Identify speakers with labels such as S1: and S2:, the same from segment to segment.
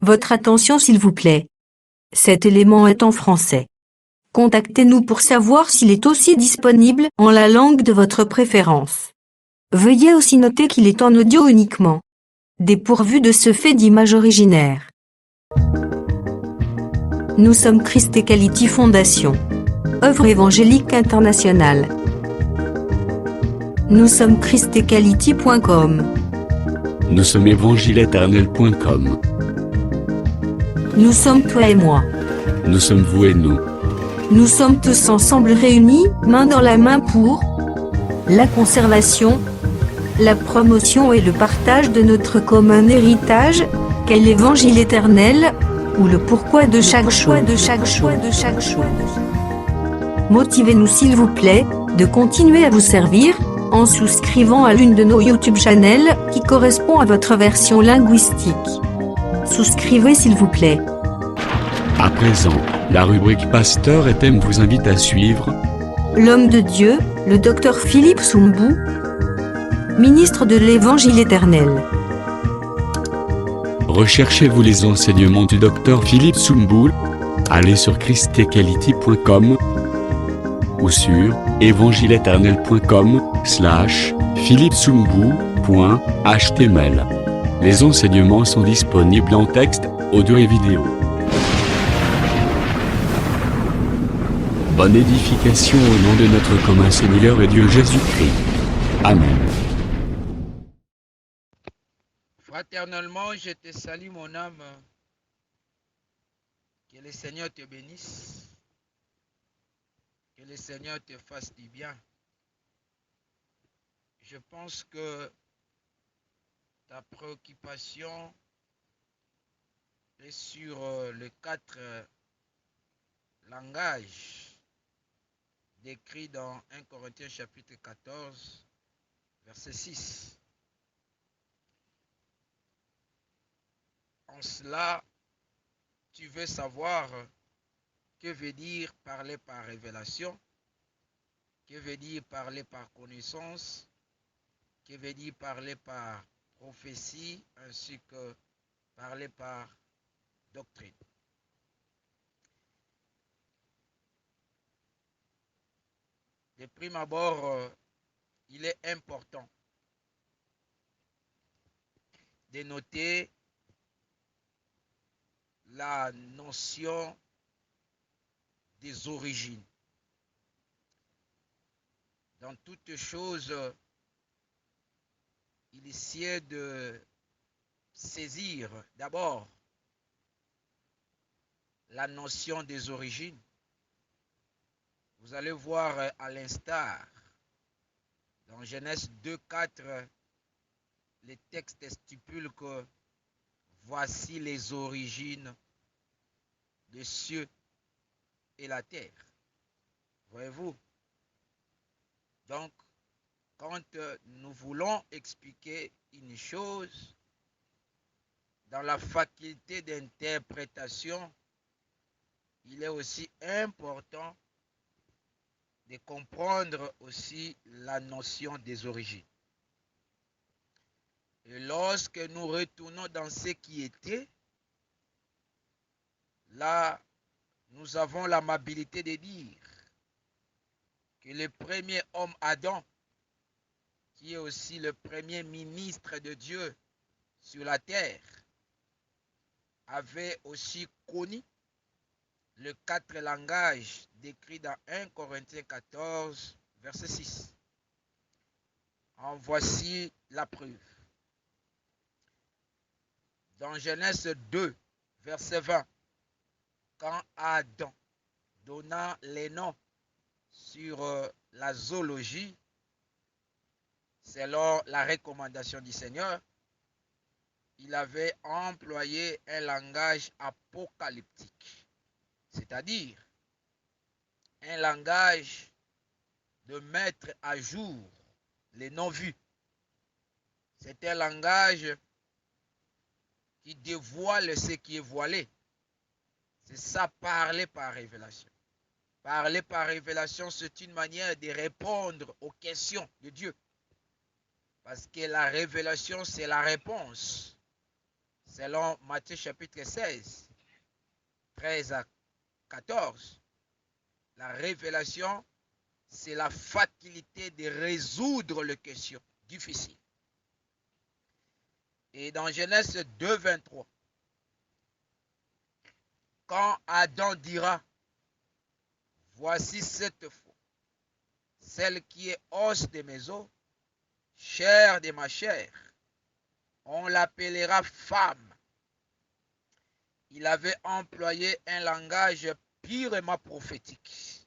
S1: Votre attention s'il vous plaît. Cet élément est en français. Contactez-nous pour savoir s'il est aussi disponible en la langue de votre préférence. Veuillez aussi noter qu'il est en audio uniquement, dépourvu de ce fait d'image originaire. Nous sommes Christ Equality Fondation, œuvre évangélique internationale. Nous sommes christequality.com.
S2: Nous sommes évangile-éternel.com.
S1: Nous sommes toi et moi.
S2: Nous sommes vous et nous.
S1: Nous sommes tous ensemble réunis, main dans la main pour la conservation, la promotion et le partage de notre commun héritage, qu'est l'évangile éternel, ou le pourquoi de chaque choix de chaque choix de chaque choix. Motivez-nous s'il vous plaît, de continuer à vous servir, en souscrivant à l'une de nos YouTube channels, qui correspond à votre version linguistique. Souscrivez s'il vous plaît.
S2: À présent, la rubrique Pasteur et thème vous invite à suivre
S1: L'homme de Dieu, le docteur Philippe Soumbou, ministre de l'Évangile éternel.
S2: Recherchez-vous les enseignements du docteur Philippe Soumbou. Allez sur christequality.com ou sur évangile-éternel.com/philippesoumbou.html. Les enseignements sont disponibles en texte, audio et vidéo. Bonne édification au nom de notre commun Seigneur et Dieu Jésus-Christ. Amen.
S3: Fraternellement, je te salue mon âme. Que le Seigneur te bénisse. Que le Seigneur te fasse du bien. Je pense que ta préoccupation est sur les 4 langages décrits dans 1 Corinthiens chapitre 14, verset 6. En cela, tu veux savoir que veut dire parler par révélation, que veut dire parler par connaissance, que veut dire parler par prophétie, ainsi que parler par doctrine. De prime abord, il est important de noter la notion des origines. Dans toute chose, il essaie de saisir d'abord la notion des origines. Vous allez voir à l'instar, dans Genèse 2,4, les textes stipulent que voici les origines des cieux et la terre. Voyez-vous? Donc, quand nous voulons expliquer une chose, dans la faculté d'interprétation, il est aussi important de comprendre aussi la notion des origines. Et lorsque nous retournons dans ce qui était, là, nous avons l'amabilité de dire que le premier homme Adam, qui est aussi le premier ministre de Dieu sur la terre, avait aussi connu les 4 langages décrits dans 1 Corinthiens 14, verset 6. En voici la preuve. Dans Genèse 2, verset 20, quand Adam donna les noms sur la zoologie, selon la recommandation du Seigneur, il avait employé un langage apocalyptique, c'est-à-dire un langage de mettre à jour les non-vus. C'est un langage qui dévoile ce qui est voilé. C'est ça, parler par révélation. Parler par révélation, c'est une manière de répondre aux questions de Dieu. Parce que la révélation, c'est la réponse. selon Matthieu chapitre 16, 13 à 14, la révélation, c'est la faculté de résoudre les questions difficiles. Et dans Genèse 2, 23, quand Adam dira, voici cette fois, celle qui est os de mes os, chair de ma chair, on l'appellera femme. Il avait employé un langage purement prophétique,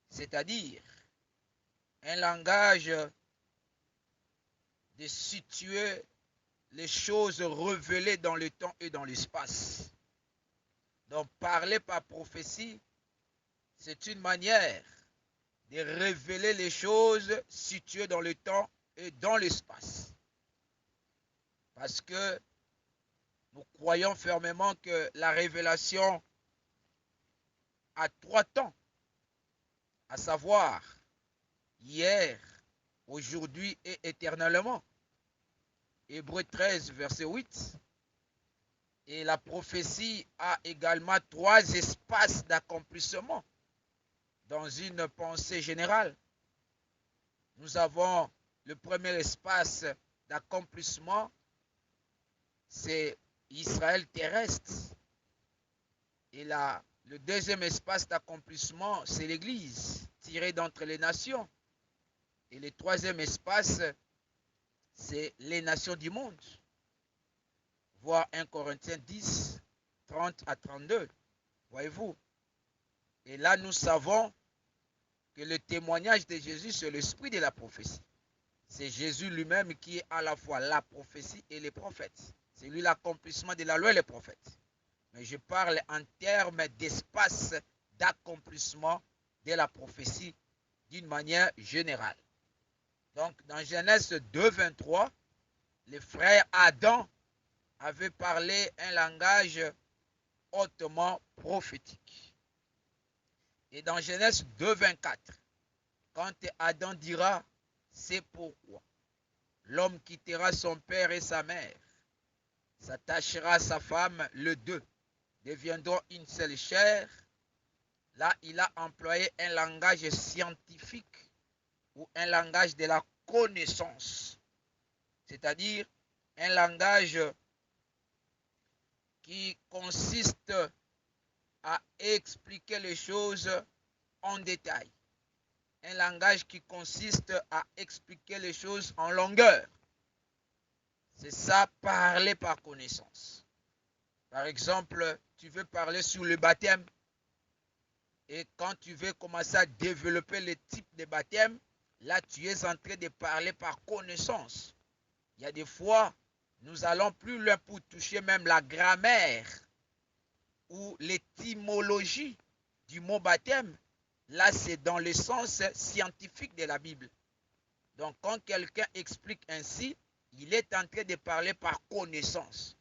S3: c'est-à-dire un langage de situer les choses révélées dans le temps et dans l'espace. Donc parler par prophétie, c'est une manière de révéler les choses situées dans le temps et dans l'espace. Parce que nous croyons fermement que la révélation a 3 temps, à savoir hier, aujourd'hui et éternellement. Hébreux 13, verset 8. Et la prophétie a également 3 espaces d'accomplissement dans une pensée générale. Nous avons le premier espace d'accomplissement, c'est Israël terrestre. Et le deuxième espace d'accomplissement, c'est l'Église, tirée d'entre les nations. Et le troisième espace, c'est les nations du monde. Voir 1 Corinthiens 10, 30 à 32. Voyez-vous? Et là, nous savons que le témoignage de Jésus, c'est l'esprit de la prophétie. C'est Jésus lui-même qui est à la fois la prophétie et les prophètes. C'est lui l'accomplissement de la loi et les prophètes. Mais je parle en termes d'espace d'accomplissement de la prophétie d'une manière générale. Donc, dans Genèse 2, 23, le frère Adam avait parlé un langage hautement prophétique. Et dans Genèse 2, 24, quand Adam dira, c'est pourquoi l'homme quittera son père et sa mère, s'attachera à sa femme, les deux deviendront une seule chair. Là, il a employé un langage scientifique ou un langage de la connaissance, c'est-à-dire un langage qui consiste à expliquer les choses en détail. Un langage qui consiste à expliquer les choses en longueur. C'est ça, parler par connaissance. Par exemple, tu veux parler sur le baptême et quand tu veux commencer à développer le type de baptême, là tu es en train de parler par connaissance. Il y a des fois, nous allons plus loin pour toucher même la grammaire ou l'étymologie du mot baptême. Là, c'est dans le sens scientifique de la Bible. Donc, quand quelqu'un explique ainsi, il est en train de parler par connaissance.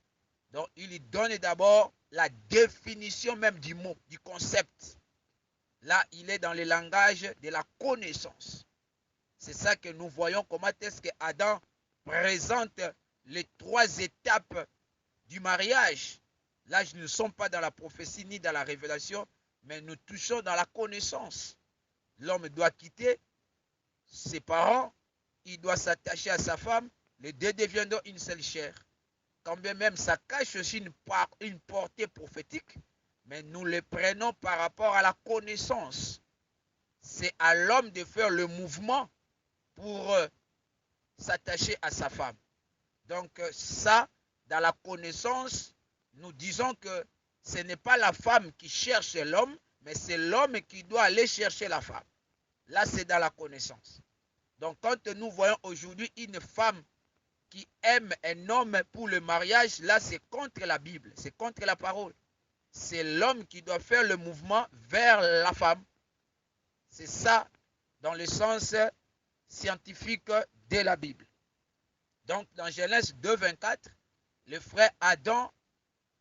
S3: Donc, il donne d'abord la définition même du mot, du concept. Là, il est dans le langage de la connaissance. C'est ça que nous voyons comment est-ce que Adam présente les 3 étapes du mariage. Là, nous ne sommes pas dans la prophétie ni dans la révélation, mais nous touchons dans la connaissance. L'homme doit quitter ses parents, il doit s'attacher à sa femme, les deux deviendront une seule chair. Quand bien même ça cache aussi une portée prophétique, mais nous le prenons par rapport à la connaissance. C'est à l'homme de faire le mouvement pour s'attacher à sa femme. Donc ça, dans la connaissance, nous disons que ce n'est pas la femme qui cherche l'homme, mais c'est l'homme qui doit aller chercher la femme. Là, c'est dans la connaissance. Donc, quand nous voyons aujourd'hui une femme qui aime un homme pour le mariage, là, c'est contre la Bible, c'est contre la parole. C'est l'homme qui doit faire le mouvement vers la femme. C'est ça, dans le sens scientifique de la Bible. Donc, dans Genèse 2, 24, le frère Adam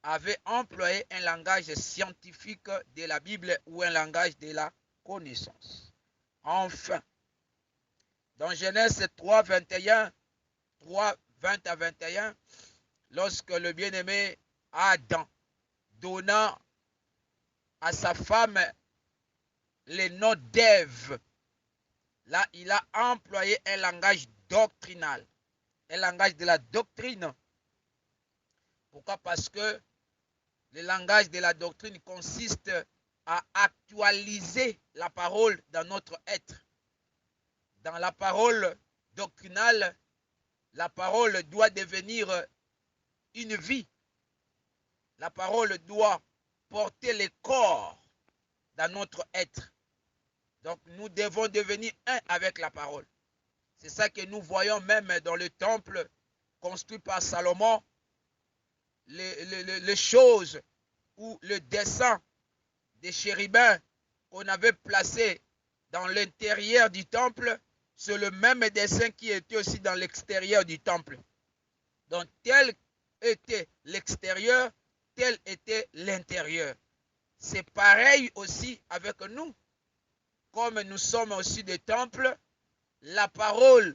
S3: avait employé un langage scientifique de la Bible ou un langage de la connaissance. Enfin, dans Genèse 3, 20 à 21, lorsque le bien-aimé à Adam, donnant à sa femme le nom d'Ève. Là, il a employé un langage doctrinal, un langage de la doctrine. Pourquoi? Parce que le langage de la doctrine consiste à actualiser la parole dans notre être. Dans la parole doctrinale, la parole doit devenir une vie. La parole doit porter le corps dans notre être. Donc nous devons devenir un avec la parole. C'est ça que nous voyons même dans le temple construit par Salomon. Les choses ou le dessin des chérubins qu'on avait placé dans l'intérieur du temple, c'est le même dessin qui était aussi dans l'extérieur du temple. Donc tel était l'extérieur, tel était l'intérieur. C'est pareil aussi avec nous. Comme nous sommes aussi des temples, la parole,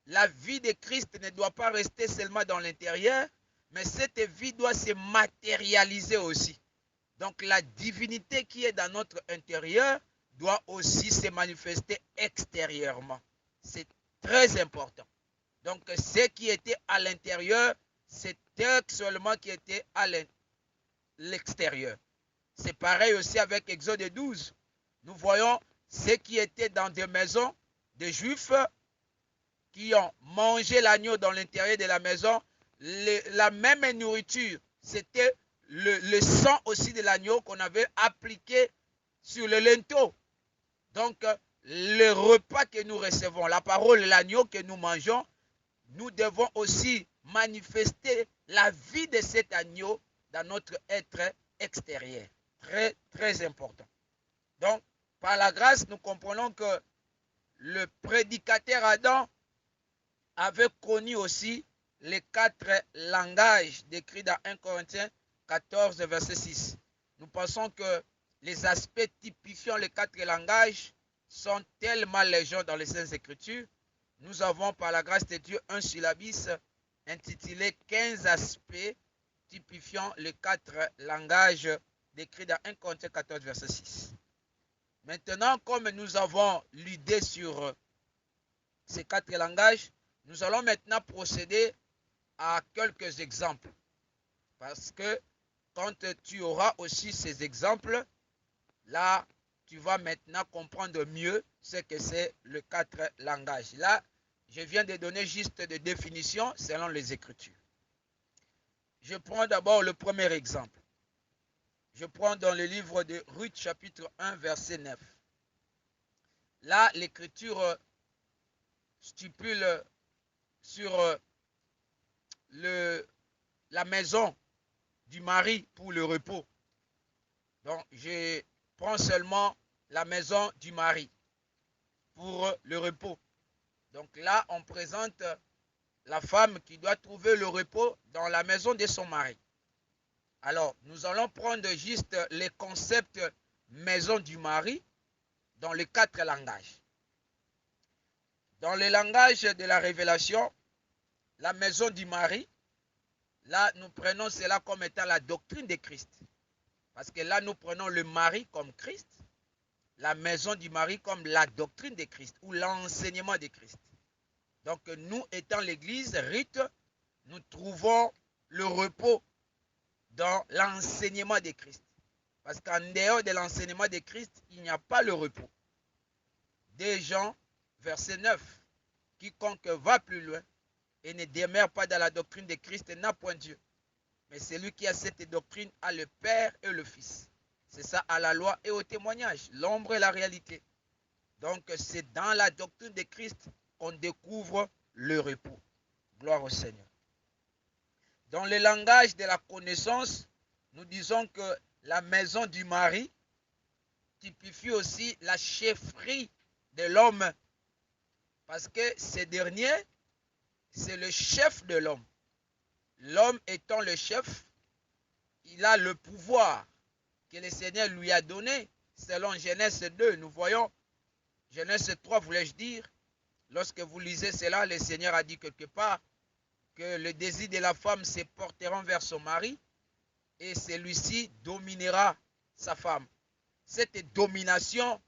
S3: la vie de Christ ne doit pas rester seulement dans l'intérieur, mais cette vie doit se matérialiser aussi. Donc la divinité qui est dans notre intérieur doit aussi se manifester extérieurement. C'est très important. Donc ce qui était à l'intérieur, c'était seulement qui était à l'extérieur. C'est pareil aussi avec Exode 12. Nous voyons ceux qui étaient dans des maisons des Juifs qui ont mangé l'agneau dans l'intérieur de la maison. La même nourriture, c'était le sang aussi de l'agneau qu'on avait appliqué sur le linteau. Donc, le repas que nous recevons, la parole, l'agneau que nous mangeons, nous devons aussi manifester la vie de cet agneau dans notre être extérieur. Très, très important. Donc, par la grâce, nous comprenons que le prédicateur Adam avait connu aussi les 4 langages décrits dans 1 Corinthiens 14, verset 6. Nous pensons que les aspects typifiant les 4 langages sont tellement légion dans les Saintes Écritures. Nous avons par la grâce de Dieu un syllabus intitulé 15 aspects typifiant les 4 langages décrits dans 1 Corinthiens 14, verset 6. Maintenant, comme nous avons l'idée sur ces 4 langages, nous allons maintenant procéder à quelques exemples. Parce que quand tu auras aussi ces exemples, là, tu vas maintenant comprendre mieux ce que c'est le 4 langages. Là, je viens de donner juste des définitions selon les Écritures. Je prends d'abord le premier exemple. Je prends dans le livre de Ruth, chapitre 1, verset 9. Là, l'Écriture stipule sur la maison du mari pour le repos. Donc, je prends seulement la maison du mari pour le repos. Donc là, on présente la femme qui doit trouver le repos dans la maison de son mari. Alors, nous allons prendre juste les concepts maison du mari dans les 4 langages. Dans le langage de la révélation, la maison du mari, là, nous prenons cela comme étant la doctrine de Christ. Parce que là, nous prenons le mari comme Christ, la maison du mari comme la doctrine de Christ ou l'enseignement de Christ. Donc, nous étant l'Église, rite, nous trouvons le repos dans l'enseignement de Christ. Parce qu'en dehors de l'enseignement de Christ, il n'y a pas le repos. 2 Jean, verset 9. Quiconque va plus loin et ne demeure pas dans la doctrine de Christ n'a point Dieu. Mais celui qui a cette doctrine a le Père et le Fils. C'est ça à la loi et au témoignage, l'ombre et la réalité. Donc c'est dans la doctrine de Christ qu'on découvre le repos. Gloire au Seigneur. Dans le langage de la connaissance, nous disons que la maison du mari typifie aussi la chefferie de l'homme. Parce que ce dernier, c'est le chef de l'homme. L'homme étant le chef, il a le pouvoir que le Seigneur lui a donné. Selon Genèse 2, nous voyons, Genèse 3, voulais-je dire, lorsque vous lisez cela, le Seigneur a dit quelque part que le désir de la femme se portera vers son mari et celui-ci dominera sa femme. Cette domination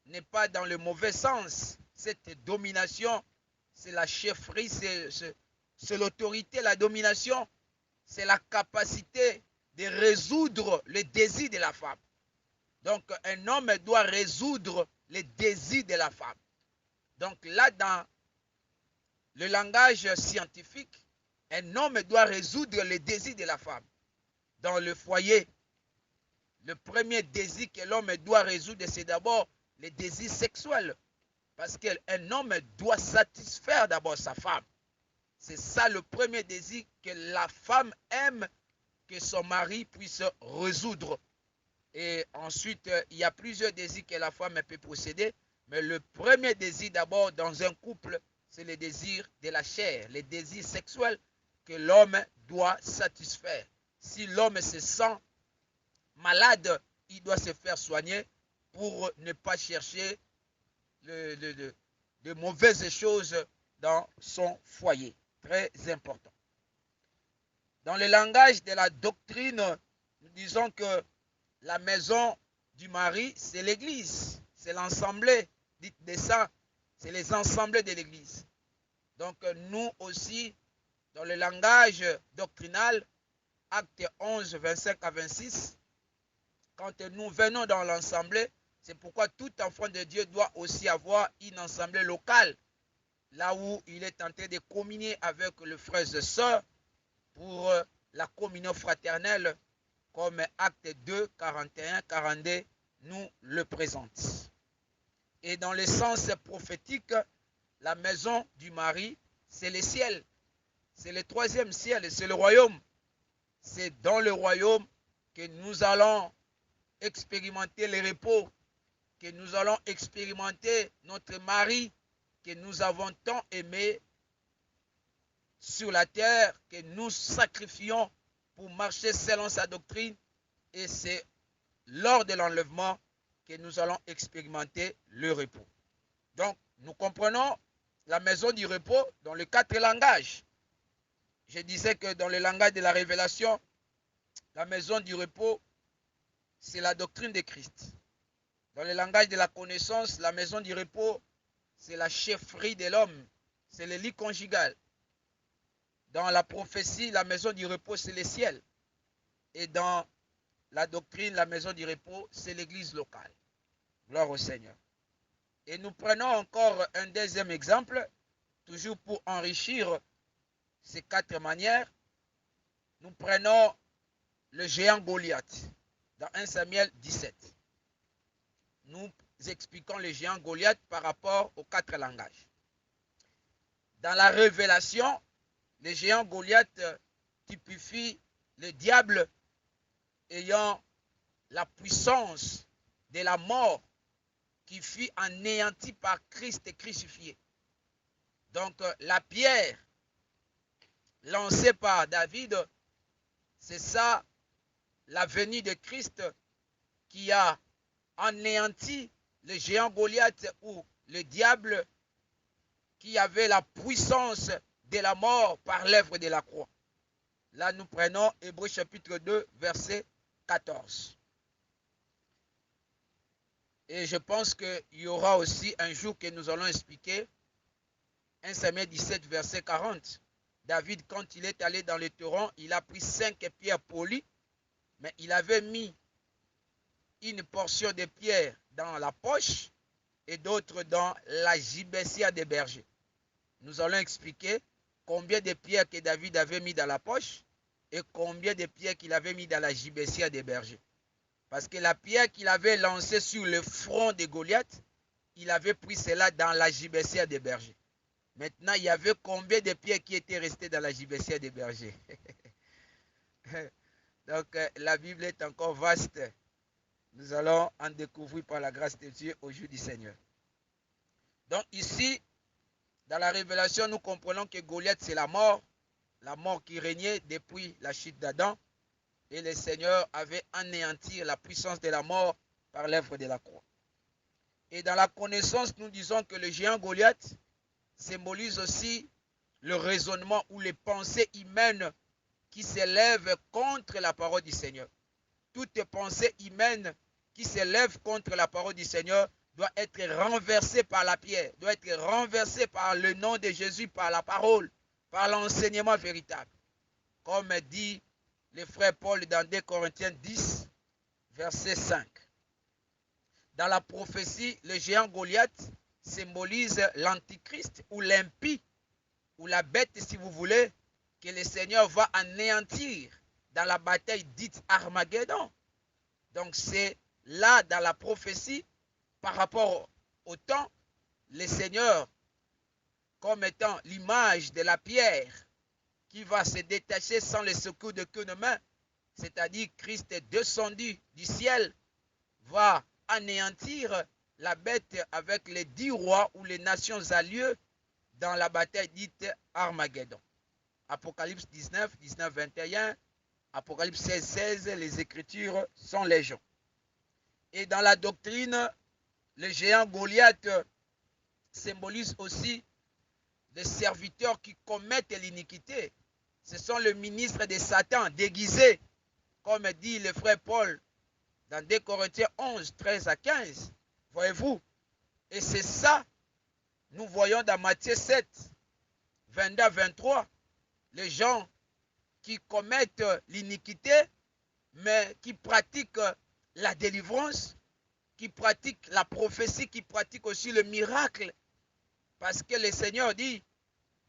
S3: n'est pas dans le mauvais sens. Cette domination, c'est la chefferie, c'est l'autorité. La domination, c'est la capacité de résoudre les désirs de la femme. Donc, un homme doit résoudre les désirs de la femme. Donc là, dans le langage scientifique, un homme doit résoudre les désirs de la femme. Dans le foyer, le premier désir que l'homme doit résoudre, c'est d'abord les désirs sexuels. Parce qu'un homme doit satisfaire d'abord sa femme. C'est ça le premier désir que la femme aime que son mari puisse résoudre. Et ensuite, il y a plusieurs désirs que la femme peut posséder. Mais le premier désir d'abord dans un couple, c'est le désir de la chair, les désirs sexuels que l'homme doit satisfaire. Si l'homme se sent malade, il doit se faire soigner pour ne pas chercher de mauvaises choses dans son foyer. Très important. Dans le langage de la doctrine, nous disons que la maison du mari, c'est l'église. C'est l'assemblée. Dites de ça, c'est les assemblées de l'église. Donc nous aussi, dans le langage doctrinal, acte 11, 25 à 26, quand nous venons dans l'assemblée, c'est pourquoi tout enfant de Dieu doit aussi avoir une assemblée locale, là où il est tenté de communier avec les frères et sœurs pour la communion fraternelle, comme acte 2, 41, 42 nous le présente. Et dans le sens prophétique, la maison du mari, c'est le ciel. C'est le troisième ciel, c'est le royaume. C'est dans le royaume que nous allons expérimenter le repos, que nous allons expérimenter notre mari que nous avons tant aimé sur la terre, que nous sacrifions pour marcher selon sa doctrine. Et c'est lors de l'enlèvement que nous allons expérimenter le repos. Donc, nous comprenons la maison du repos dans les 4 langages. Je disais que dans le langage de la révélation, la maison du repos, c'est la doctrine de Christ. Dans le langage de la connaissance, la maison du repos, c'est la chefferie de l'homme, c'est le lit conjugal. Dans la prophétie, la maison du repos, c'est le ciel. Et dans la doctrine, la maison du repos, c'est l'église locale. Gloire au Seigneur. Et nous prenons encore un deuxième exemple, toujours pour enrichir ces 4 manières. Nous prenons le géant Goliath, dans 1 Samuel 17. Nous expliquons le géant Goliath par rapport aux 4 langages. Dans la révélation, le géant Goliath typifie le diable ayant la puissance de la mort qui fut anéantie par Christ crucifié. Donc la pierre lancée par David, c'est ça, la venue de Christ qui a anéanti le géant Goliath ou le diable qui avait la puissance de la mort par l'œuvre de la croix. Là, nous prenons Hébreux chapitre 2, verset 14. Et je pense qu'il y aura aussi un jour que nous allons expliquer 1 Samuel 17, verset 40. David, quand il est allé dans le torrent, il a pris 5 pierres polies, mais il avait mis une portion de pierre dans la poche et d'autres dans la gibecière des bergers. Nous allons expliquer combien de pierres que David avait mis dans la poche et combien de pierres qu'il avait mis dans la gibecière des bergers. Parce que la pierre qu'il avait lancée sur le front de Goliath, il avait pris cela dans la gibecière des bergers. Maintenant, il y avait combien de pierres qui étaient restées dans la gibecière des bergers? Donc, la Bible est encore vaste. Nous allons en découvrir par la grâce de Dieu au jour du Seigneur. Donc ici, dans la révélation, nous comprenons que Goliath, c'est la mort qui régnait depuis la chute d'Adam. Et le Seigneur avait anéanti la puissance de la mort par l'œuvre de la croix. Et dans la connaissance, nous disons que le géant Goliath symbolise aussi le raisonnement ou les pensées humaines qui s'élève contre la parole du Seigneur. Toute pensée humaine qui s'élève contre la parole du Seigneur doit être renversée par la pierre, doit être renversée par le nom de Jésus, par la parole, par l'enseignement véritable. Comme dit le frère Paul dans 2 Corinthiens 10, verset 5. Dans la prophétie, le géant Goliath symbolise l'antichrist ou l'impie, ou la bête si vous voulez, que le Seigneur va anéantir dans la bataille dite Armageddon. Donc c'est là dans la prophétie, par rapport au temps, le Seigneur comme étant l'image de la pierre qui va se détacher sans le secours de qu'une main, c'est-à-dire Christ est descendu du ciel, va anéantir la bête avec les 10 rois ou les nations alliées dans la bataille dite Armageddon. Apocalypse 19, 19, 21, Apocalypse 16, 16, les Écritures sont légion. Et dans la doctrine, le géant Goliath symbolise aussi des serviteurs qui commettent l'iniquité. Ce sont les ministres de Satan déguisés, comme dit le frère Paul dans 2 Corinthiens 11, 13 à 15. Voyez-vous? Et c'est ça, nous voyons dans Matthieu 7, 22 à 23, les gens qui commettent l'iniquité, mais qui pratiquent la délivrance, qui pratiquent la prophétie, qui pratiquent aussi le miracle. Parce que le Seigneur dit,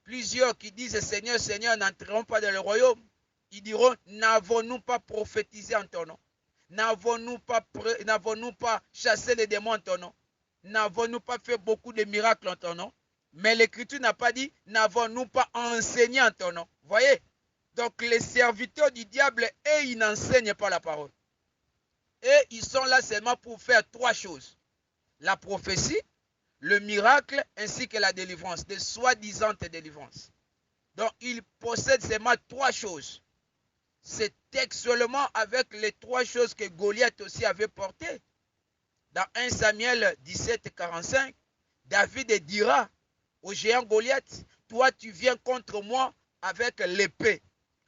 S3: plusieurs qui disent Seigneur, Seigneur, n'entreront pas dans le royaume. Ils diront, n'avons-nous pas prophétisé en ton nom? N'avons-nous pas chassé les démons en ton nom? N'avons-nous pas fait beaucoup de miracles en ton nom? Mais l'Écriture n'a pas dit, n'avons-nous pas enseigné en ton nom? Voyez? Donc les serviteurs du diable, eux, ils n'enseignent pas la parole. Et ils sont là seulement pour faire 3 choses. La prophétie, le miracle, ainsi que la délivrance, de soi-disant délivrance. Donc ils possèdent seulement 3 choses. C'est textuellement avec les 3 choses que Goliath aussi avait portées. Dans 1 Samuel 17, 45, David dira au géant Goliath, toi tu viens contre moi avec l'épée,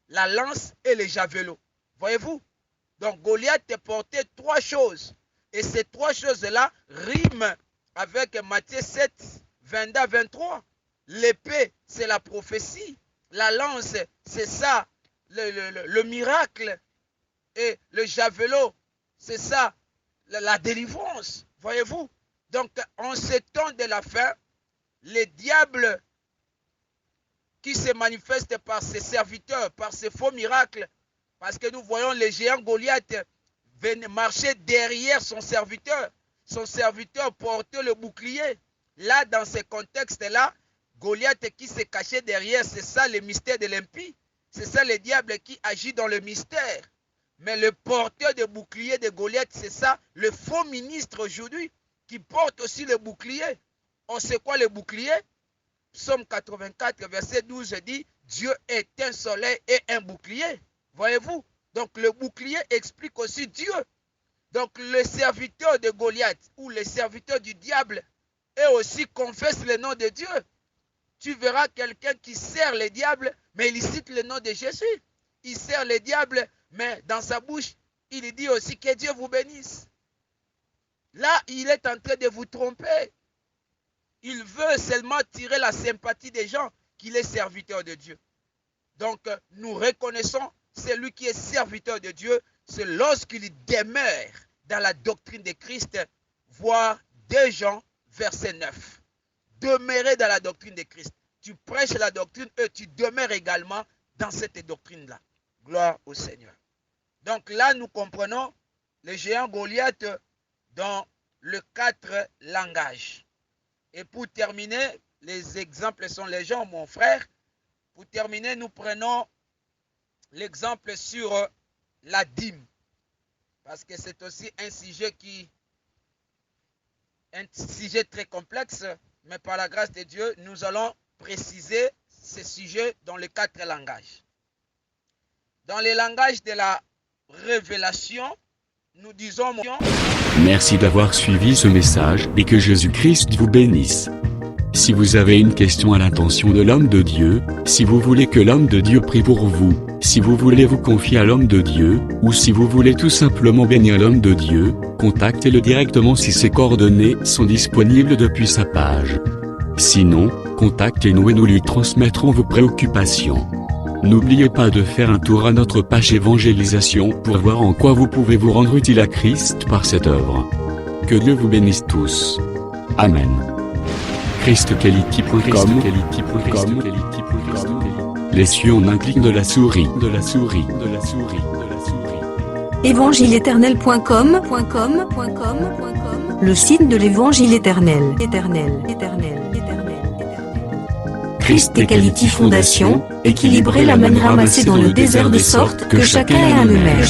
S3: la lance et les javelots. Voyez-vous? Donc Goliath portait 3 choses. Et ces 3 choses-là riment avec Matthieu 7, 22 à 23. L'épée, c'est la prophétie. La lance, c'est ça, le miracle. Et le javelot, c'est ça, la délivrance. Voyez-vous? Donc, en ce temps de la fin, les diables qui se manifestent par ses serviteurs, par ses faux miracles, parce que nous voyons le géant Goliath marcher derrière son serviteur. Son serviteur portait le bouclier. Là, dans ce contexte-là, Goliath qui se cachait derrière, c'est ça le mystère de l'impie. C'est ça le diable qui agit dans le mystère. Mais le porteur de bouclier de Goliath, c'est ça, le faux ministre aujourd'hui, qui porte aussi le bouclier. On sait quoi le bouclier? Psaume 84, verset 12 dit, Dieu est un soleil et un bouclier. Voyez-vous? Donc le bouclier explique aussi Dieu. Donc le serviteur de Goliath ou le serviteur du diable eux aussi confesse le nom de Dieu. Tu verras quelqu'un qui sert le diable, mais il cite le nom de Jésus. Il sert le diable, mais dans sa bouche, il dit aussi que Dieu vous bénisse. Là, il est en train de vous tromper. Il veut seulement tirer la sympathie des gens qu'il est serviteur de Dieu. Donc, nous reconnaissons celui qui est serviteur de Dieu, c'est lorsqu'il demeure dans la doctrine de Christ, voir 2 Jean, verset 9. Demeurer dans la doctrine de Christ. Tu prêches la doctrine et tu demeures également dans cette doctrine-là. Gloire au Seigneur. Donc là, nous comprenons le géant Goliath dans le 4 langages. Et pour terminer, les exemples sont légion, mon frère. Pour terminer, nous prenons l'exemple sur la dîme. Parce que c'est aussi un sujet très complexe, mais par la grâce de Dieu, nous allons préciser ce sujet dans les 4 langages. Dans les langages de la révélation, nous disons...
S2: Merci d'avoir suivi ce message et que Jésus-Christ vous bénisse. Si vous avez une question à l'intention de l'homme de Dieu, si vous voulez que l'homme de Dieu prie pour vous, si vous voulez vous confier à l'homme de Dieu, ou si vous voulez tout simplement bénir l'homme de Dieu, contactez-le directement si ses coordonnées sont disponibles depuis sa page. Sinon, contactez-nous et nous lui transmettrons vos préoccupations. N'oubliez pas de faire un tour à notre page évangélisation pour voir en quoi vous pouvez vous rendre utile à Christ par cette œuvre. Que Dieu vous bénisse tous. Amen. ChristQuality.com. Les cieux en un clic de la souris.
S1: Évangile-éternel.com, le site de l'Évangile éternel. Christ et Quality Fondation, équilibrer la manne ramassée dans le désert de sorte que chacun ait un eumère.